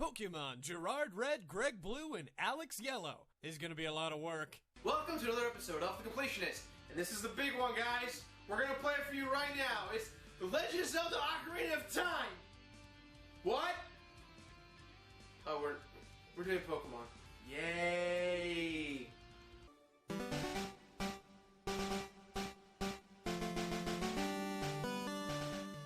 Pokemon Gerard Red, Greg Blue, and Alex Yellow. This is gonna be a lot of work. Welcome to another episode of The Completionist. And this is the big one, guys. We're gonna play it for you right now. It's The Legend of Zelda Ocarina of Time. What? Oh, we're doing Pokemon. Yay!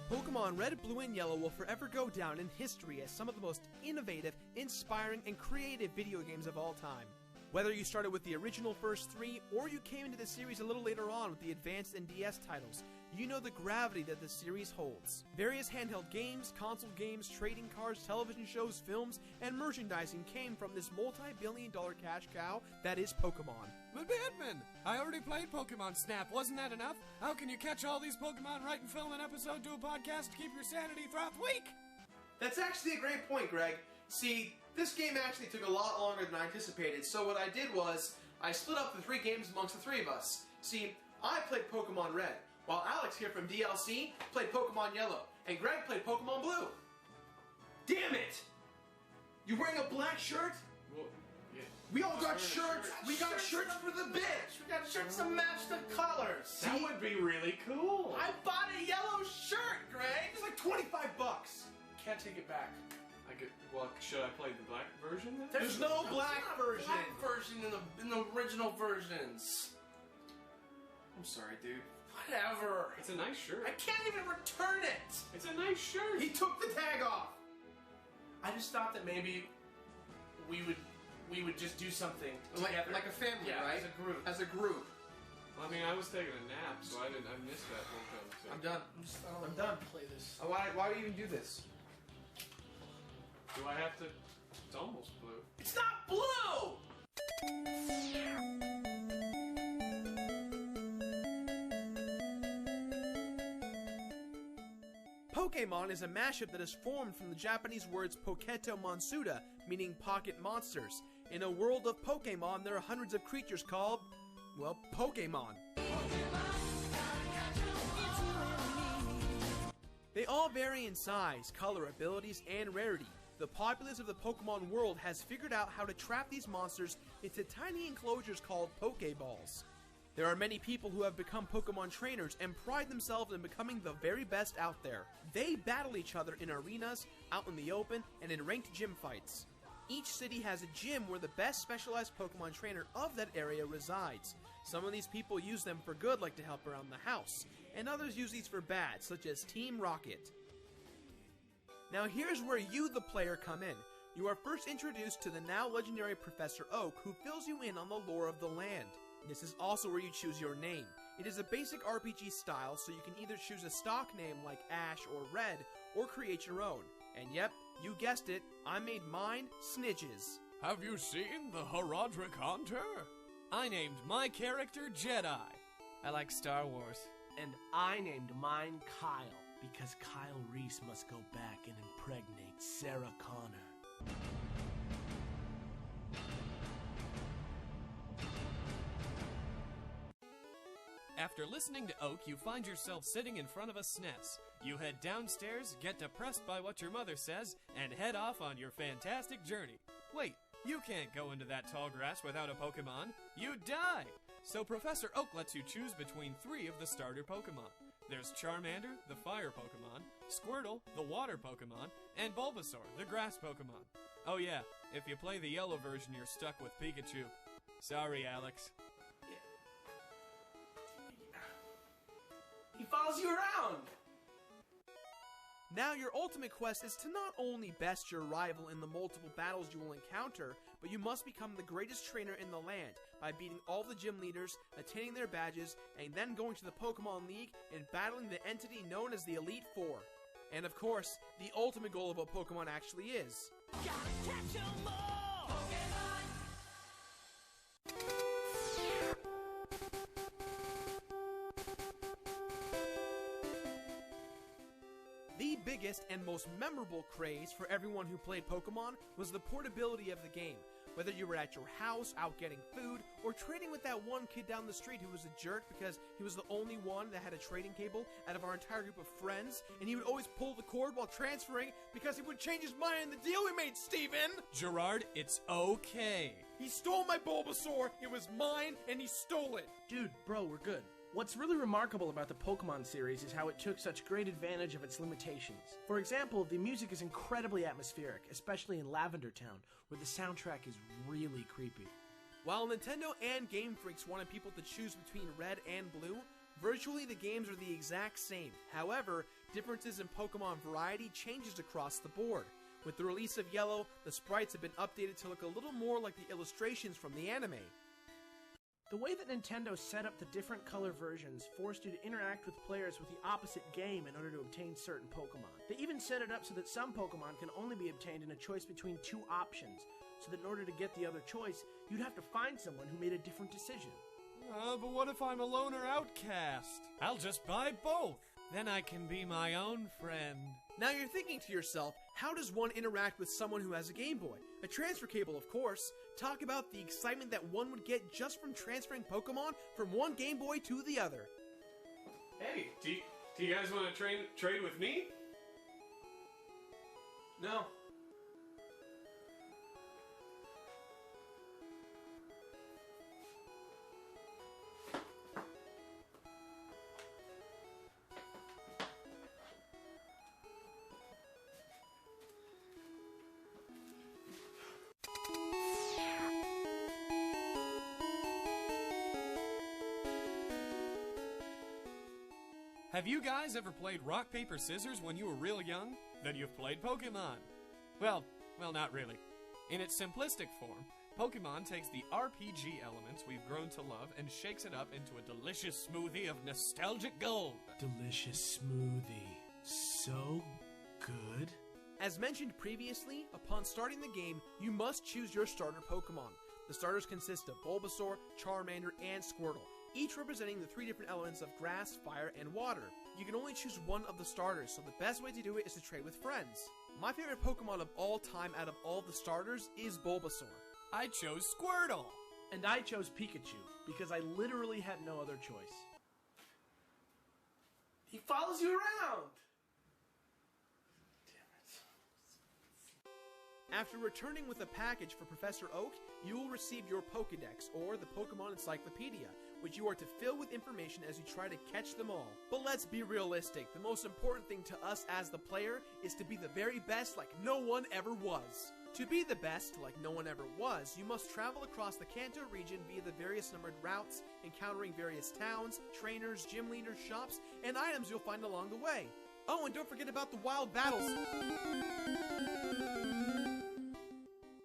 Pokemon Red, Blue, and Yellow will forever go down in history as some of the most innovative, inspiring, and creative video games of all time. Whether you started with the original first three, or you came into the series a little later on with the Advanced and DS titles, you know the gravity that the series holds. Various handheld games, console games, trading cards, television shows, films, and merchandising came from this multi-billion-dollar cash cow that is Pokemon. But Batman, I already played Pokemon Snap, wasn't that enough? How can you catch all these Pokemon, write and film an episode to a podcast to keep your sanity throughout the week? That's actually a great point, Greg. See, this game actually took a lot longer than I anticipated, so what I did was, I split up the three games amongst the three of us. See, I played Pokemon Red, while Alex here from DLC played Pokemon Yellow, and Greg played Pokemon Blue. Damn it! You're wearing a black shirt? Well, yeah. We all got shirts! We got shirts for the bitch! We got shirts to match the colors! That would be really cool! I bought a yellow shirt, Greg! It's like 25 bucks! Can't take it back. Well, should I play the black version then? There's no black version! Black version in the original versions. I'm sorry, dude. Whatever. It's a nice shirt. I can't even return it! It's a nice shirt! He took the tag off! I just thought that maybe we would just do something together. Like a family, yeah, right? as a group. As a group. Well, I mean, I was taking a nap, so I missed that whole conversation. I'm done. I'm done. Play this. Why do you even do this? Do I have to... It's almost blue. It's not blue! Pokémon is a mashup that is formed from the Japanese words Poketo Monsuda, meaning pocket monsters. In a world of Pokémon, there are hundreds of creatures called, well, Pokémon. They all vary in size, color, abilities, and rarity. The populace of the Pokemon world has figured out how to trap these monsters into tiny enclosures called Pokeballs. There are many people who have become Pokemon trainers and pride themselves in becoming the very best out there. They battle each other in arenas, out in the open, and in ranked gym fights. Each city has a gym where the best specialized Pokemon trainer of that area resides. Some of these people use them for good, like to help around the house, and others use these for bad, such as Team Rocket. Now here's where you, the player, come in. You are first introduced to the now legendary Professor Oak, who fills you in on the lore of the land. This is also where you choose your name. It is a basic RPG style, so you can either choose a stock name like Ash or Red, or create your own. And yep, you guessed it, I made mine Snitches. Have you seen the Horodric Hunter? I named my character Jedi. I like Star Wars. And I named mine Kyle, because Kyle Reese must go back and impregnate Sarah Connor. After listening to Oak, you find yourself sitting in front of a SNES. You head downstairs, get depressed by what your mother says, and head off on your fantastic journey. Wait, you can't go into that tall grass without a Pokemon. You'd die! So Professor Oak lets you choose between 3 of the starter Pokemon. There's Charmander, the fire Pokemon, Squirtle, the water Pokemon, and Bulbasaur, the grass Pokemon. Oh yeah, if you play the yellow version, you're stuck with Pikachu. Sorry, Alex. He follows you around! Now your ultimate quest is to not only best your rival in the multiple battles you will encounter, but you must become the greatest trainer in the land by beating all the gym leaders, attaining their badges, and then going to the Pokemon League and battling the entity known as the Elite Four. And of course, the ultimate goal of what Pokemon actually is. Gotta catch 'em all! Pokemon! The biggest and most memorable craze for everyone who played Pokemon was the portability of the game. Whether you were at your house, out getting food, or trading with that one kid down the street who was a jerk because he was the only one that had a trading cable out of our entire group of friends, and he would always pull the cord while transferring because he would change his mind in the deal we made, Steven! Gerard, it's okay. He stole my Bulbasaur, it was mine, and he stole it! Dude, bro, we're good. What's really remarkable about the Pokemon series is how it took such great advantage of its limitations. For example, the music is incredibly atmospheric, especially in Lavender Town, where the soundtrack is really creepy. While Nintendo and Game Freaks wanted people to choose between red and blue, virtually the games are the exact same. However, differences in Pokemon variety changes across the board. With the release of Yellow, the sprites have been updated to look a little more like the illustrations from the anime. The way that Nintendo set up the different color versions forced you to interact with players with the opposite game in order to obtain certain Pokemon. They even set it up so that some Pokemon can only be obtained in a choice between two options, so that in order to get the other choice, you'd have to find someone who made a different decision. But what if I'm a loner outcast? I'll just buy both. Then I can be my own friend. Now you're thinking to yourself, how does one interact with someone who has a Game Boy? A transfer cable, of course. Talk about the excitement that one would get just from transferring Pokemon from one Game Boy to the other. Hey, do you guys want to trade with me? No. Have you guys ever played rock, paper, scissors when you were real young? Then you've played Pokemon. Well, not really. In its simplistic form, Pokemon takes the RPG elements we've grown to love and shakes it up into a delicious smoothie of nostalgic gold. Delicious smoothie. So good. As mentioned previously, upon starting the game, you must choose your starter Pokemon. The starters consist of Bulbasaur, Charmander, and Squirtle, each representing the three different elements of grass, fire, and water. You can only choose one of the starters, so the best way to do it is to trade with friends. My favorite Pokemon of all time out of all the starters is Bulbasaur. I chose Squirtle. And I chose Pikachu, because I literally had no other choice. He follows you around! After returning with a package for Professor Oak, you will receive your Pokédex, or the Pokemon Encyclopedia, which you are to fill with information as you try to catch them all. But let's be realistic, the most important thing to us as the player is to be the very best like no one ever was. To be the best like no one ever was, you must travel across the Kanto region via the various numbered routes, encountering various towns, trainers, gym leaders, shops, and items you'll find along the way. Oh, and don't forget about the wild battles!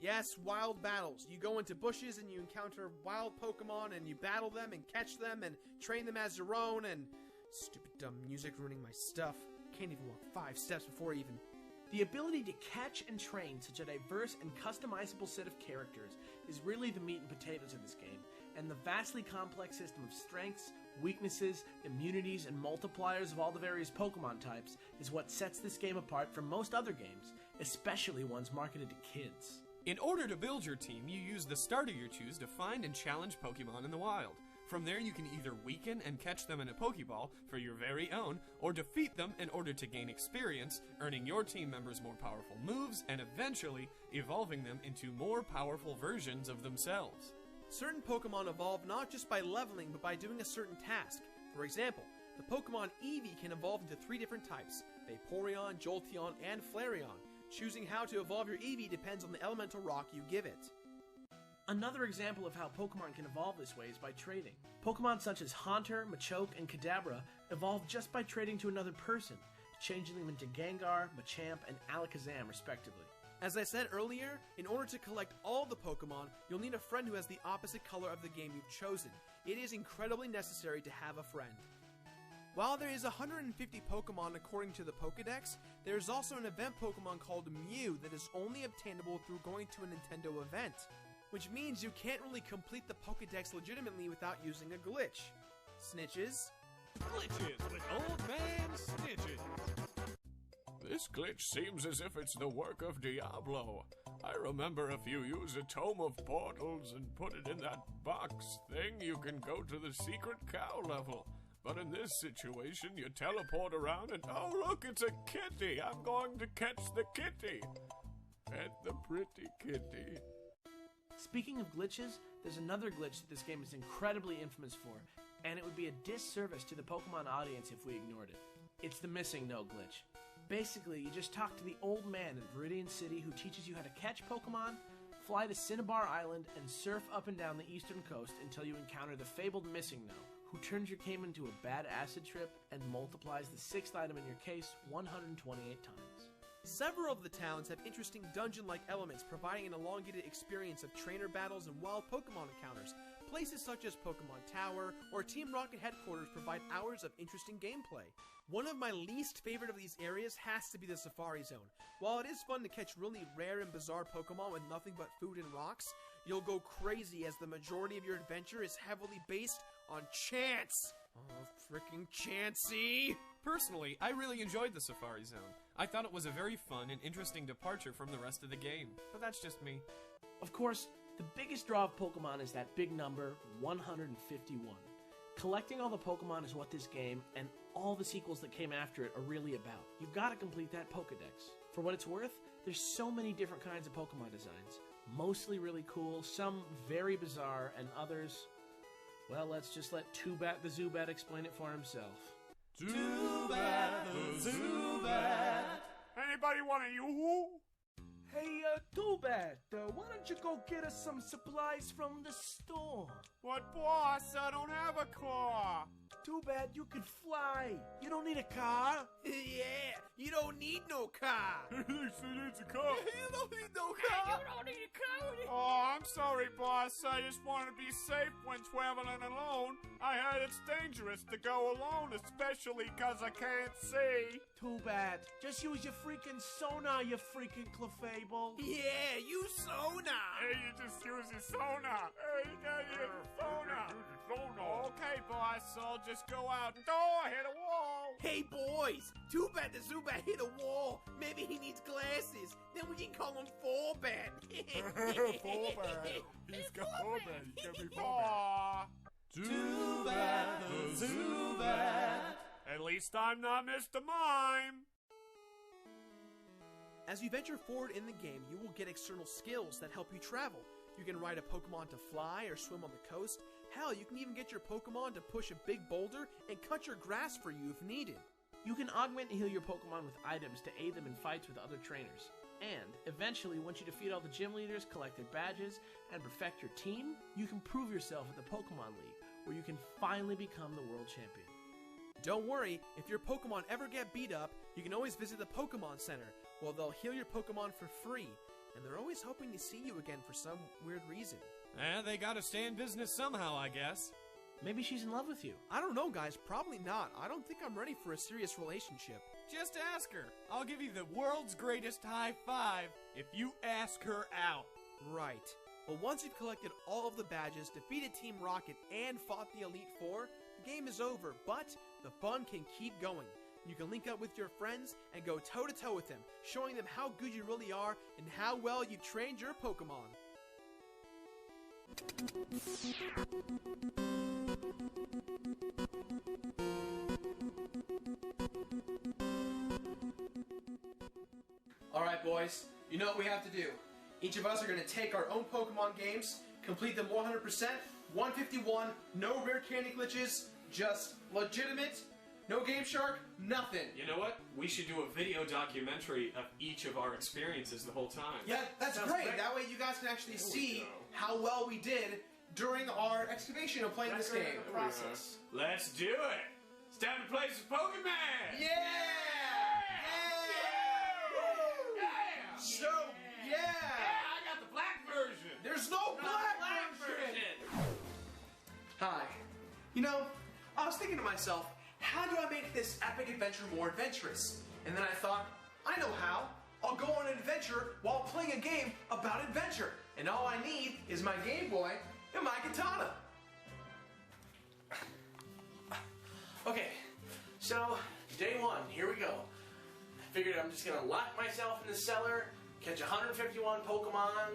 Yes, wild battles. You go into bushes and you encounter wild Pokemon and you battle them and catch them and train them as your own and... Stupid dumb music ruining my stuff. Can't even walk 5 steps before even... The ability to catch and train such a diverse and customizable set of characters is really the meat and potatoes of this game, and the vastly complex system of strengths, weaknesses, immunities, and multipliers of all the various Pokemon types is what sets this game apart from most other games, especially ones marketed to kids. In order to build your team, you use the starter you choose to find and challenge Pokemon in the wild. From there, you can either weaken and catch them in a Pokeball for your very own, or defeat them in order to gain experience, earning your team members more powerful moves, and eventually evolving them into more powerful versions of themselves. Certain Pokemon evolve not just by leveling, but by doing a certain task. For example, the Pokemon Eevee can evolve into 3 different types: Vaporeon, Jolteon, and Flareon. Choosing how to evolve your Eevee depends on the elemental rock you give it. Another example of how Pokemon can evolve this way is by trading. Pokemon such as Haunter, Machoke, and Kadabra evolve just by trading to another person, changing them into Gengar, Machamp, and Alakazam respectively. As I said earlier, in order to collect all the Pokemon, you'll need a friend who has the opposite color of the game you've chosen. It is incredibly necessary to have a friend. While there is 150 Pokemon according to the Pokédex, there is also an event Pokemon called Mew that is only obtainable through going to a Nintendo event, which means you can't really complete the Pokédex legitimately without using a glitch. Snitches. Glitches with Old Man Snitches. This glitch seems as if it's the work of Diablo. I remember if you use a tome of portals and put it in that box thing, you can go to the secret cow level. But in this situation, you teleport around and, oh look, it's a kitty. I'm going to catch the kitty. Pet the pretty kitty. Speaking of glitches, there's another glitch that this game is incredibly infamous for, and it would be a disservice to the Pokemon audience if we ignored it. It's the missing no glitch. Basically, you just talk to the old man in Viridian City who teaches you how to catch Pokemon, fly to Cinnabar Island, and surf up and down the eastern coast until you encounter the fabled Missing No, who turns your game into a bad acid trip and multiplies the 6th item in your case 128 times. Several of the towns have interesting dungeon-like elements, providing an elongated experience of trainer battles and wild Pokemon encounters. Places such as Pokemon Tower or Team Rocket headquarters provide hours of interesting gameplay. One of my least favorite of these areas has to be the Safari Zone. While it is fun to catch really rare and bizarre Pokemon with nothing but food and rocks, you'll go crazy as the majority of your adventure is heavily based on chance. Oh, frickin' Chansey! Personally, I really enjoyed the Safari Zone. I thought it was a very fun and interesting departure from the rest of the game, but that's just me. Of course, the biggest draw of Pokemon is that big number, 151. Collecting all the Pokemon is what this game, and all the sequels that came after it, are really about. You've got to complete that Pokedex. For what it's worth, there's so many different kinds of Pokemon designs. Mostly really cool, some very bizarre, and others... well, let's just let Toobat the Zubat explain it for himself. Toobat the Zubat. Anybody want a yoo-hoo? Hey, Toobat, why don't you go get us some supplies from the store? What, boss? I don't have a car. Too bad you could fly. You don't need a car. Yeah, you don't need no car. He needs a car. You don't need no car. You don't need a car. Oh, I'm sorry, boss. I just want to be safe when traveling alone. I heard it's dangerous to go alone, especially because I can't see. Too bad. Just use your freaking sonar, you freaking Clefable. Yeah, you sonar. Hey, you just use your sonar. Hey, you gotta use your sonar. Okay, boss, so I'll just go out and hit a wall. Hey, boys, too bad the Zubat hit a wall. Maybe he needs glasses. Then we can call him Fourbat. Fourbat. He's got Fourbat. He can be Fourbat. Zubat the Zubat. At least I'm not Mr. Mime. As you venture forward in the game, you will get external skills that help you travel. You can ride a Pokemon to fly or swim on the coast. Hell, you can even get your Pokemon to push a big boulder and cut your grass for you if needed. You can augment and heal your Pokemon with items to aid them in fights with other trainers. And, eventually, once you defeat all the gym leaders, collect their badges, and perfect your team, you can prove yourself at the Pokemon League, where you can finally become the world champion. Don't worry, if your Pokemon ever get beat up, you can always visit the Pokemon Center, where they'll heal your Pokemon for free. And they're always hoping to see you again for some weird reason. They gotta stay in business somehow, I guess. Maybe she's in love with you. I don't know, guys. Probably not. I don't think I'm ready for a serious relationship. Just ask her. I'll give you the world's greatest high five if you ask her out. Right. But once you've collected all of the badges, defeated Team Rocket, and fought the Elite Four, the game is over, but the fun can keep going. You can link up with your friends and go toe-to-toe with them, showing them how good you really are and how well you've trained your Pokemon. Alright boys, you know what we have to do. Each of us are going to take our own Pokemon games, complete them 100%, 151, no rare candy glitches, just legitimate, no Game Shark, nothing. You know what? We should do a video documentary of each of our experiences the whole time. Yeah, that's Sounds great. great. That way you guys can actually There we see go. how well we did during our excavation of playing this game. Process. Let's do it. It's time to play some Pokemon. Yeah! Yeah! So, yeah! I got the black version. There's no black version! Hi. You know, I was thinking to myself, how do I make this epic adventure more adventurous? And then I thought, I know how. I'll go on an adventure while playing a game about adventure. And all I need is my Game Boy and my katana. Okay, so day one, here we go. I figured I'm just gonna lock myself in the cellar, catch 151 Pokemon,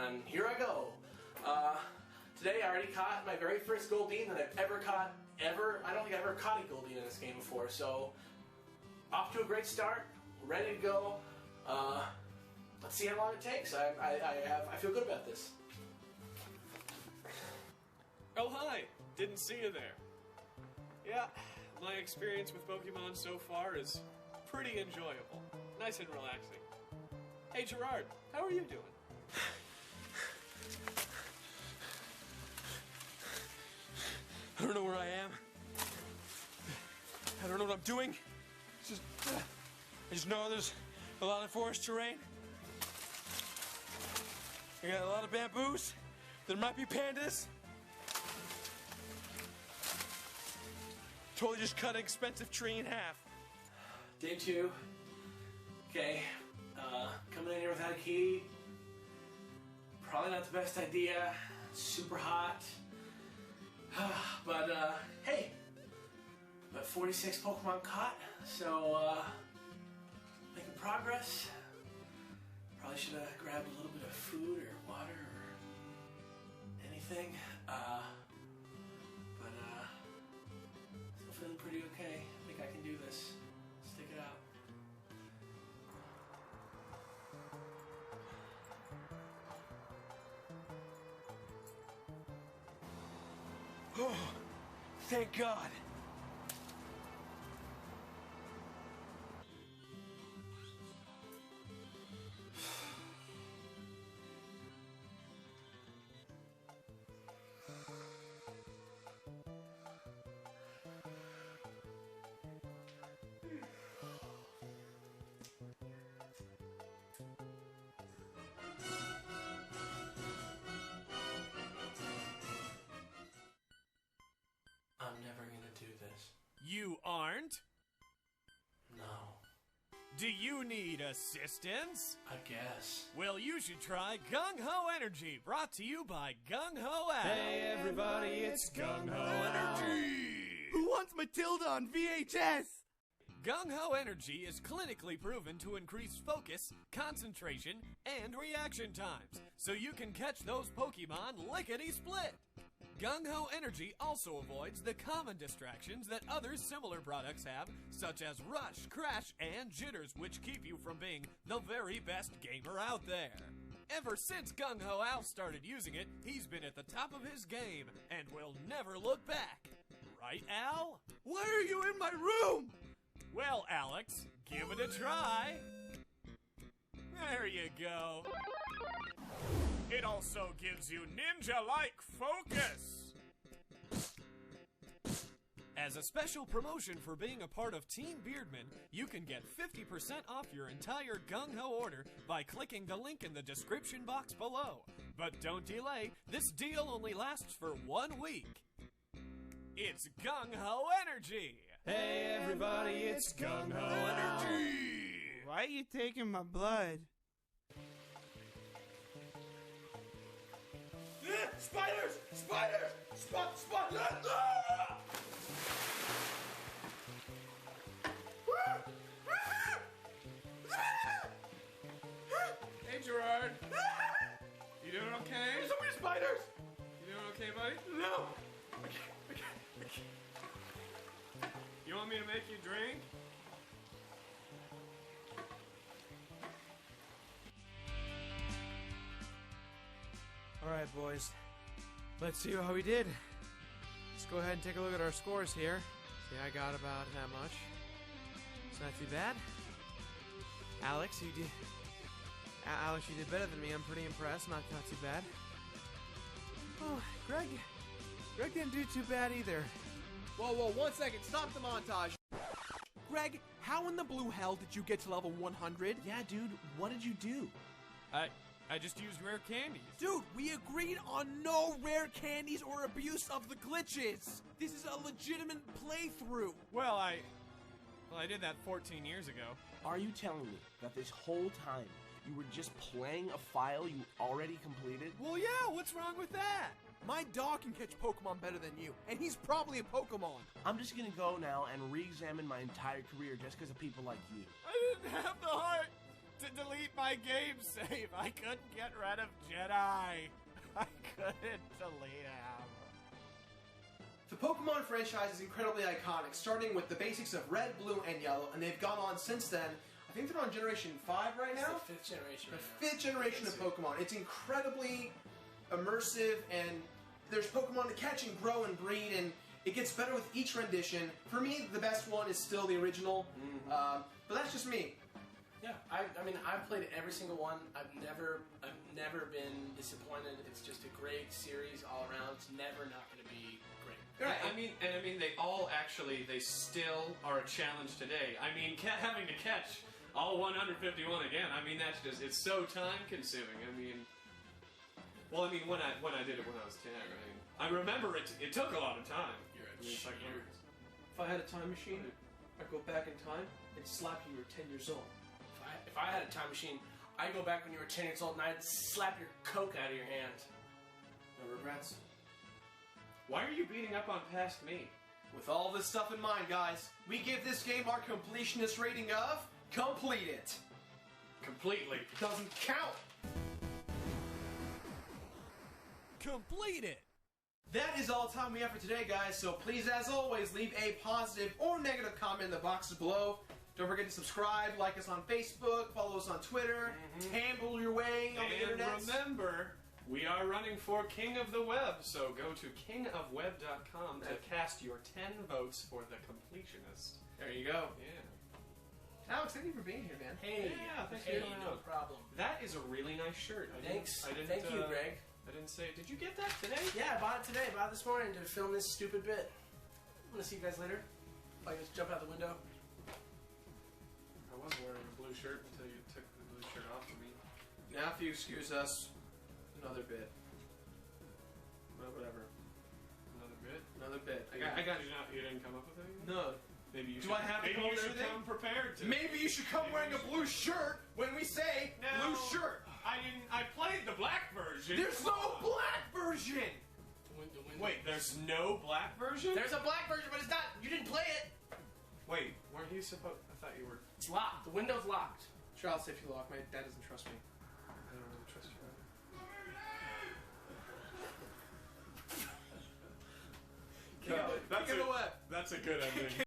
and here I go. Today I already caught my very first Goldeen that I've ever caught, ever. I don't think I've ever caught a Goldeen in this game before, so off to a great start, ready to go. Let's see how long it takes. I feel good about this. Oh, hi! Didn't see you there. Yeah, my experience with Pokemon so far is pretty enjoyable. Nice and relaxing. Hey, Gerard, how are you doing? I don't know where I am. I don't know what I'm doing. I just know there's a lot of forest terrain. I got a lot of bamboos. There might be pandas. Totally just cut an expensive tree in half. Day 2. Okay, coming in here without a key. Probably not the best idea. Super hot. But, hey, about 46 Pokemon caught, so, making progress. Probably should have grabbed a little bit of food or water or anything, but, still feeling pretty okay. I think I can do this. Stick it out. Oh, thank God. I'm never gonna do this. You aren't? No. Do you need assistance? I guess. Well, you should try Gung Ho Energy, brought to you by Gung Ho Al. Hey everybody, it's Gung Ho Energy! Who wants Matilda on VHS? Gung Ho Energy is clinically proven to increase focus, concentration, and reaction times, so you can catch those Pokemon lickety-split. Gung Ho Energy also avoids the common distractions that other similar products have, such as rush, crash, and jitters, which keep you from being the very best gamer out there. Ever since Gung Ho Al started using it, he's been at the top of his game and will never look back. Right, Al? Why are you in my room? Well, Alex, give it a try. There you go. It also gives you ninja-like focus. As a special promotion for being a part of Team Beardman, you can get 50% off your entire Gung Ho order by clicking the link in the description box below. But don't delay, this deal only lasts for 1 week. It's Gung Ho Energy! Hey everybody, it's Gung Ho Energy! Why are you taking my blood? Spiders! Spiders! Spiders! Hey, Gerard. You doing okay? There's so many spiders! You doing okay, buddy? No! You want me to make you drink? Alright, boys. Let's see how we did. Let's go ahead and take a look at our scores here. See, I got about that much. It's not too bad. Alex, you did better than me. I'm pretty impressed. Not too bad. Oh, Greg didn't do too bad either. Whoa, 1 second. Stop the montage. Greg, how in the blue hell did you get to level 100? Yeah, dude, what did you do? I just used rare candies. Dude, we agreed on no rare candies or abuse of the glitches. This is a legitimate playthrough. Well, I did that 14 years ago. Are you telling me that this whole time you were just playing a file you already completed? Well, yeah, what's wrong with that? My dog can catch Pokemon better than you, and he's probably a Pokemon. I'm just gonna go now and re-examine my entire career just because of people like you. I didn't have the heart. to delete my game save. I couldn't get rid of Jedi. I couldn't delete him. The Pokemon franchise is incredibly iconic, starting with the basics of Red, Blue, and Yellow, and they've gone on since then. I think they're on Generation 5 right It's now? the 5th generation. The 5th generation of Pokemon. It's incredibly immersive, and there's Pokemon to catch and grow and breed, and it gets better with each rendition. For me, the best one is still the original, but that's just me. Yeah, I mean, I've played every single one. I've never been disappointed. It's just a great series all around. It's never not going to be great. Right. I mean, they all actually, they still are a challenge today. I mean, having to catch all 151 again. I mean, that's just, it's so time consuming. I mean, well, I mean, when I did it when I was 10, I remember it took a lot of time. You're a It's like, cheater. If I had a time machine, I'd go back in time and slap you when you were 10 years old. If I had a time machine, I'd go back when you were 10 years old and I'd slap your Coke out of your hand. No regrets. why are you beating up on past me? With all this stuff in mind, guys, we give this game our completionist rating of complete it. Completely. Doesn't count. Complete it! That is all the time we have for today, guys, so please, as always, leave a positive or negative comment in the boxes below. Don't forget to subscribe, like us on Facebook, follow us on Twitter, tamble your way on the And internet. remember, we are running for King of the Web, so go to kingofweb.com to cast your 10 votes for the Completionist. There you go. Yeah. Alex, thank you for being here, man. Hey, Yeah, thanks for hey, coming no out. problem. That is a really nice shirt. Thanks. I didn't, Thank you, Greg. I didn't say. Did you get that today? Yeah, I bought it today. Bought it this morning to film this stupid bit. I'm gonna see you guys later. If I just jump out the window. I was wearing a blue shirt until you took the blue shirt off of me. Now, if you excuse us, another bit. Well, whatever. Another bit. Another bit. I got you. Not, you didn't come up with anything. No. Maybe you. Do should, I have to maybe come you up with should everything? come prepared to. Maybe you should come wearing a blue shirt when we say No. blue shirt. I didn't. I played the black version. There's Come no on. black version. Wait, there's no black version? There's a black version, but it's not. You didn't play it. Wait, weren't you supposed? I thought you were. It's locked. The window's locked. Child safety lock. My dad doesn't trust me. I don't really trust you. King of the web. That's a good ending.